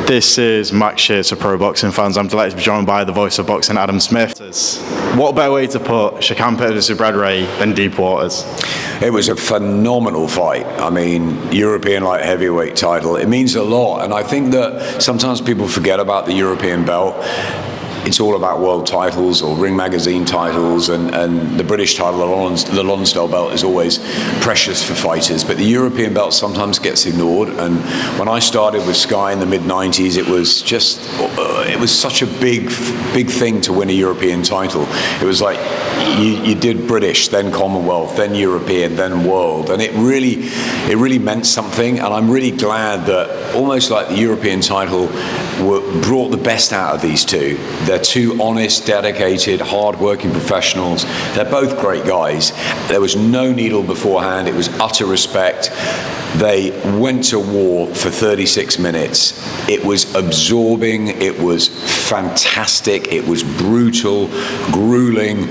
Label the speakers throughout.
Speaker 1: This is Max Shears for Pro Boxing Fans. I'm delighted to be joined by the voice of boxing, Adam Smith. What better way to put Shakan Peters with Brad Ray than deep waters?
Speaker 2: It was a phenomenal fight. I mean, European light heavyweight title. It means a lot. And I think that sometimes people forget about the European belt. It's all about world titles or Ring Magazine titles, and the British title, the Lonsdale belt, is always precious for fighters. But the European belt sometimes gets ignored. And when I started with Sky in the mid-90s, it was such a big thing to win a European title. It was like you did British, then Commonwealth, then European, then World, and it really meant something. And I'm really glad that almost like the European title brought the best out of these two. They're two honest, dedicated, hard-working professionals. They're both great guys. There was no needle beforehand. It was utter respect. They went to war for 36 minutes. It was absorbing. It was fantastic. It was brutal, grueling.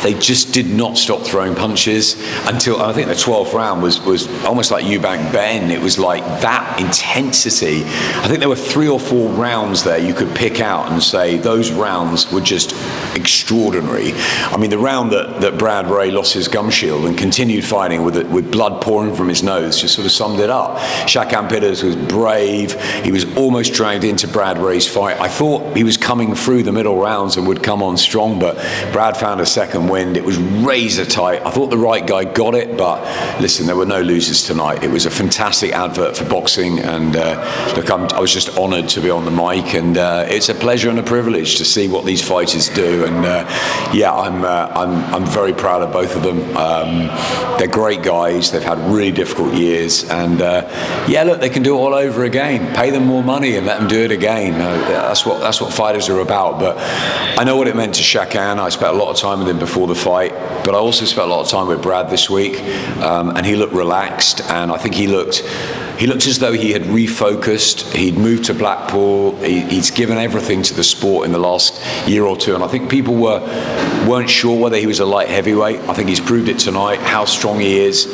Speaker 2: They just did not stop throwing punches until, I think the 12th round was almost like Eubank Ben. It was like that intensity. I think there were 3 or 4 rounds there you could pick out and say those rounds were just extraordinary. I mean, the round that Brad Ray lost his gum shield and continued fighting with blood pouring from his nose just sort of summed it up. Shakan Peters was brave. He was almost dragged into Brad Ray's fight. I thought he was coming through the middle rounds and would come on strong, but Brad found a second wind. It was razor tight. I thought the right guy got it, but listen, there were no losers tonight. It was a fantastic advert for boxing, and look, I was just honoured to be on the mic, and it's a pleasure and a privilege to see what these fighters do. And yeah, I'm very proud of both of them. They're great guys. They've had really difficult years, and yeah, look, they can do it all over again. Pay them more money and let them do it again. That's what fighters are about. But I know what it meant to Shakan. I spent a lot of time with him before the fight, but I also spent a lot of time with Brad this week, and he looked relaxed, and I think he looked as though he had refocused. He'd moved to Blackpool. He's given everything to the sport in the last year or two, and I think people weren't sure whether he was a light heavyweight. I think he's proved it tonight, how strong he is,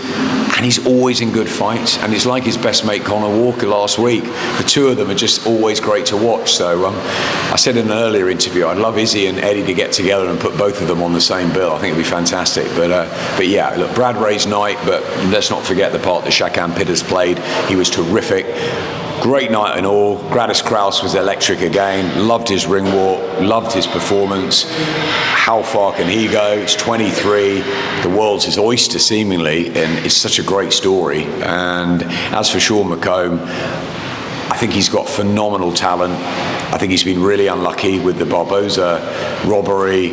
Speaker 2: and he's always in good fights, and it's like his best mate Conor Walker last week. The two of them are just always great to watch. So I said in an earlier interview, I'd love Izzy and Eddie to get together and put both of them on the same bill. I think it'd be fantastic. But yeah, look, Brad Ray's night, but let's not forget the part that Shakan Peters played. He was terrific. Great night and all. Gradis Kraus was electric again. Loved his ring walk. Loved his performance. How far can he go? He's 23. The world's his oyster, seemingly, and it's such a great story. And as for Sean McComb, I think he's got phenomenal talent. I think he's been really unlucky with the Barboza robbery,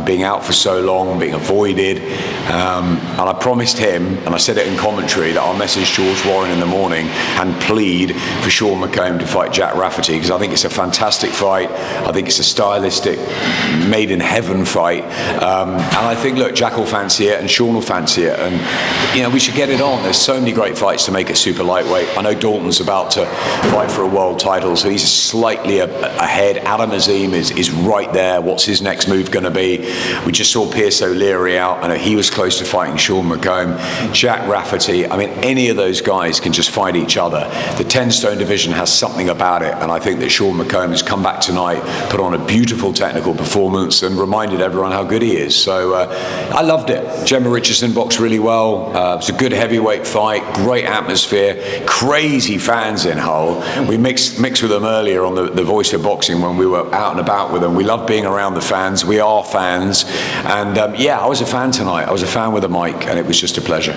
Speaker 2: being out for so long, being avoided. And I promised him, and I said it in commentary, that I'll message George Warren in the morning and plead for Sean McComb to fight Jack Rafferty, because I think it's a fantastic fight. I think it's a stylistic, made in heaven fight. And I think, look, Jack will fancy it and Sean will fancy it. And, you know, we should get it on. There's so many great fights to make it super lightweight. I know Dalton's about to fight for a world title, so he's slightly ahead. Adam Azim is right there. What's his next move going to be? We just saw Pierce O'Leary out. I know he was close to fighting Sean McComb. Jack Rafferty, I mean, any of those guys can just fight each other. The 10-stone division has something about it, and I think that Sean McComb has come back tonight, put on a beautiful technical performance, and reminded everyone how good he is. So I loved it. Gemma Richardson boxed really well. It was a good heavyweight fight, great atmosphere, crazy fans in Hull. We mixed with them earlier on the Voice of Boxing when we were out and about with them. We love being around the fans. We are fans. And yeah, I was a fan tonight. I was a fan with a mic, and it was just a pleasure.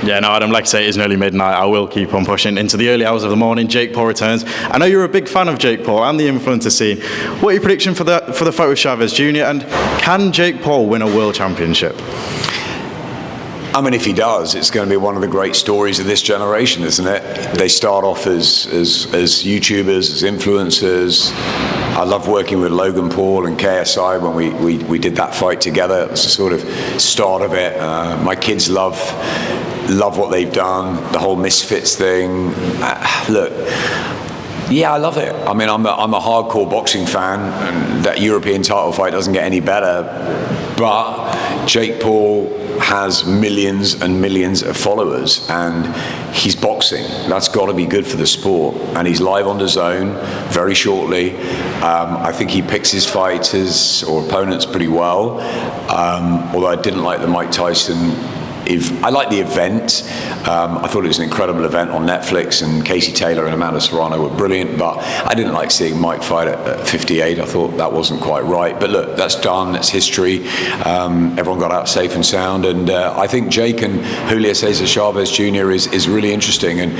Speaker 1: Yeah, no, Adam, like I say, it is nearly midnight. I will keep on pushing into the early hours of the morning. Jake Paul returns. I know you're a big fan of Jake Paul and the influencer scene. What are your prediction for the fight with Chavez Jr.? And can Jake Paul win a world championship?
Speaker 2: I mean, if he does, it's going to be one of the great stories of this generation, isn't it? They start off as YouTubers, as influencers. I love working with Logan Paul and KSI when we did that fight together. It was the sort of start of it. My kids love what they've done, the whole Misfits thing. Look, yeah, I love it. I mean, I'm a hardcore boxing fan, and that European title fight doesn't get any better. But Jake Paul has millions and millions of followers, and he's boxing. That's got to be good for the sport. And he's live on DAZN very shortly. I think he picks his fighters or opponents pretty well. Although I didn't like the Mike Tyson. I like the event. I thought it was an incredible event on Netflix, and Casey Taylor and Amanda Serrano were brilliant, but I didn't like seeing Mike fight at 58. I thought that wasn't quite right. But look, that's done. That's history. Everyone got out safe and sound, and I think Jake and Julio Cesar Chavez Jr. is really interesting, and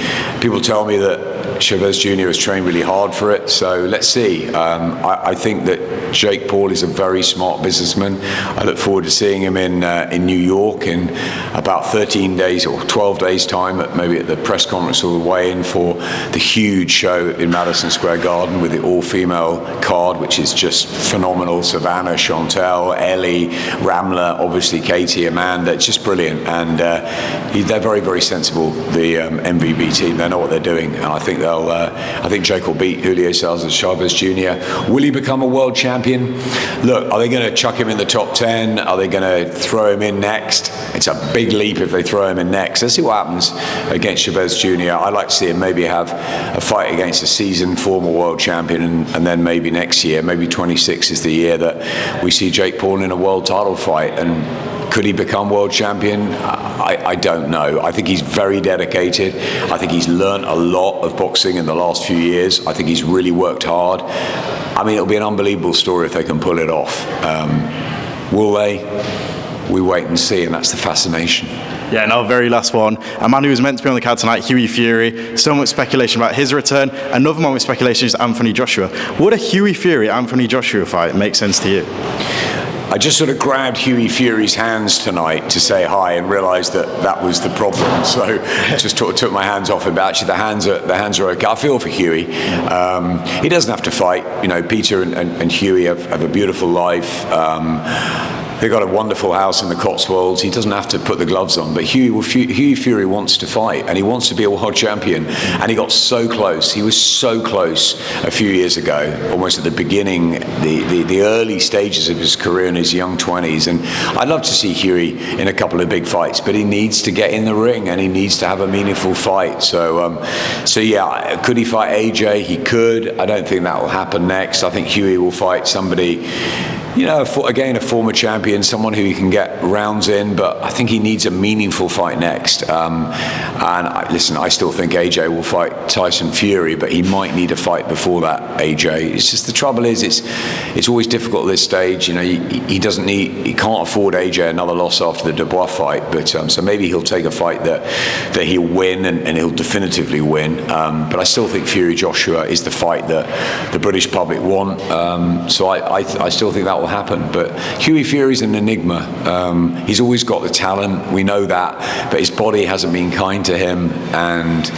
Speaker 2: people tell me that Chavez Jr. has trained really hard for it, so let's see. I think that Jake Paul is a very smart businessman. I look forward to seeing him in New York in about 13 days or 12 days time, maybe at the press conference or the weigh-in for the huge show in Madison Square Garden with the all-female card, which is just phenomenal. Savannah, Chantel, Ellie, Ramla, obviously Katie, Amanda. It's just brilliant, and they're very, very sensible. The MVB team, they know what they're doing, and I think I think Jake will beat Julio Cesar Chavez Jr. Will he become a world champion? Look, are they going to chuck him in the top 10? Are they going to throw him in next? It's a big leap if they throw him in next. Let's see what happens against Chavez Jr. I'd like to see him maybe have a fight against a seasoned former world champion, and then maybe next year, maybe 26 is the year that we see Jake Paul in a world title fight. And could he become world champion? I don't know. I think he's very dedicated. I think he's learned a lot of boxing in the last few years. I think he's really worked hard. I mean, it'll be an unbelievable story if they can pull it off. Will they? We wait and see, and that's the fascination.
Speaker 1: Yeah, and our very last one, a man who was meant to be on the card tonight, Huey Fury. So much speculation about his return. Another one with speculation is Anthony Joshua. Would a Huey Fury Anthony Joshua fight make sense to you?
Speaker 2: I just sort of grabbed Huey Fury's hands tonight to say hi and realised that was the problem. So I just took my hands off him. But actually, the hands are okay. I feel for Huey. He doesn't have to fight. You know, Peter and Huey have a beautiful life. They've got a wonderful house in the Cotswolds. He doesn't have to put the gloves on. But Huey Fury wants to fight, and he wants to be a world champion. And he got so close. He was so close a few years ago, almost at the beginning, the early stages of his career in his young 20s. And I'd love to see Huey in a couple of big fights, but he needs to get in the ring, and he needs to have a meaningful fight. So yeah, could he fight AJ? He could. I don't think that will happen next. I think Huey will fight somebody, you know, again, a former champion, someone who he can get rounds in, but I think he needs a meaningful fight next. Listen, I still think AJ will fight Tyson Fury, but he might need a fight before that, AJ. It's just the trouble is, it's always difficult at this stage. You know, he can't afford AJ another loss after the Dubois fight, but so maybe he'll take a fight that he'll win and he'll definitively win. But I still think Fury Joshua is the fight that the British public want. So I still think that will happen. But Huey Fury's an enigma. He's always got the talent, we know that, but his body hasn't been kind to him, and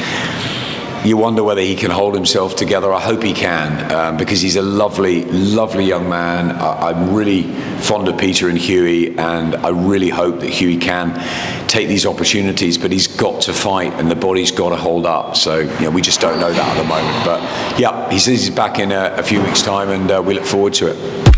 Speaker 2: you wonder whether he can hold himself together. I hope he can, because he's a lovely, lovely young man. I'm really fond of Peter and Huey, and I really hope that Huey can take these opportunities, but he's got to fight, and the body's got to hold up. So, you know, we just don't know that at the moment. But yeah, he says he's back in a few weeks' time, and we look forward to it.